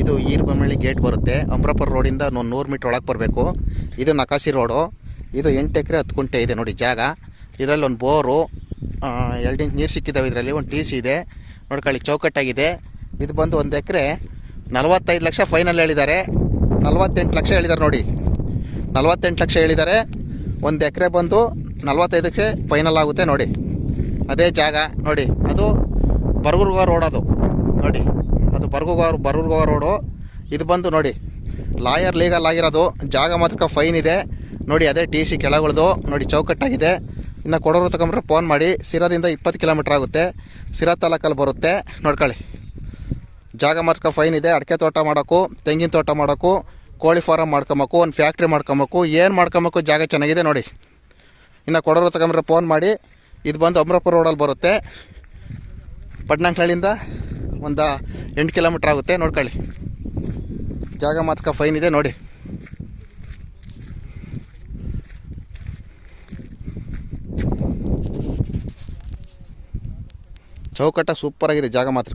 ಇದು ಈರ್ಬಮಳ್ಳಿ ಗೇಟ್ ಬರುತ್ತೆ. ಅಮರಾಪುರ ರೋಡಿಂದ 100 ಮೀಟ್ರ್ ಒಳಗೆ ಬರಬೇಕು. ಇದು ನಕಾಸಿ ರೋಡು. ಇದು 8 ಎಕರೆ 10 ಗುಂಟೆ ಇದೆ ನೋಡಿ ಜಾಗ. ಇದರಲ್ಲಿ ಒಂದು ಬೋರು, 2 ಇಂಚ್ ನೀರು ಸಿಕ್ಕಿದ್ದಾವೆ. ಇದರಲ್ಲಿ ಒಂದು TC ಇದೆ ನೋಡ್ಕೊಳ್ಳಿ, ಚೌಕಟ್ಟಾಗಿದೆ. ಇದು ಬಂದು 1 ಎಕರೆ 45 ಲಕ್ಷ ಫೈನಲ್ ಹೇಳಿದ್ದಾರೆ. 48 ಲಕ್ಷ ಹೇಳಿದ್ದಾರೆ ನೋಡಿ, 48 ಲಕ್ಷ ಹೇಳಿದ್ದಾರೆ. 1 ಎಕರೆ ಬಂದು 45ಕ್ಕೆ ಫೈನಲ್ ಆಗುತ್ತೆ ನೋಡಿ. ಅದೇ ಜಾಗ ನೋಡಿ, ಅದು ಬರಗೂರ್ಗ ರೋಡ್. ಅದು ನೋಡಿ, ಅದು ಬರಗೂರ್ಗ ರೋಡು. ಇದು ಬಂದು ನೋಡಿ ಲಾಯರ್ ಲೀಗಲ್ ಆಗಿರೋದು. ಜಾಗ ಮಾತ್ರ ಫೈನ್ ಇದೆ ನೋಡಿ. ಅದೇ TC ಕೆಳಗಳ್ದು ನೋಡಿ, ಚೌಕಟ್ಟಾಗಿದೆ. ಇನ್ನು ಕೊಡೋರು ತಗೊಂಡ್ರೆ ಫೋನ್ ಮಾಡಿ. ಸಿರಾದಿಂದ 20 ಕಿಲೋಮೀಟ್ರ್ ಆಗುತ್ತೆ. ಸಿರಾ ತಾಲೂಕಲ್ಲಿ ಬರುತ್ತೆ ನೋಡ್ಕೊಳ್ಳಿ. ಜಾಗ ಮಾತ್ರ ಫೈನ್ ಇದೆ. ಅಡಿಕೆ ತೋಟ ಮಾಡೋಕ್ಕೂ, ತೆಂಗಿನ ತೋಟ ಮಾಡೋಕ್ಕೂ, ಕೋಳಿ ಫಾರಮ್ ಮಾಡ್ಕೊಬೇಕು, ಒಂದು ಫ್ಯಾಕ್ಟ್ರಿ ಮಾಡ್ಕೊಬೇಕು, ಏನು ಮಾಡ್ಕೊಬೇಕು, ಜಾಗ ಚೆನ್ನಾಗಿದೆ ನೋಡಿ. ಇನ್ನು ಕೊಡೋರು ತಗೊಂಡ್ರೆ ಫೋನ್ ಮಾಡಿ. ಇದು ಬಂದು ಅಮರಾಪುರ ರೋಡಲ್ಲಿ ಬರುತ್ತೆ. ಪಟ್ನಾಂಕ್ನಳ್ಳಿಯಿಂದ ಒಂದು 8 ಕಿಲೋಮೀಟ್ರ್ ಆಗುತ್ತೆ ನೋಡ್ಕೊಳ್ಳಿ. ಜಾಗ ಮಾತ್ರ ಫೈನ್ ಇದೆ ನೋಡಿ. ಚೌಕಟ್ಟ ಸೂಪರಾಗಿದೆ ಜಾಗ ಮಾತ್ರ.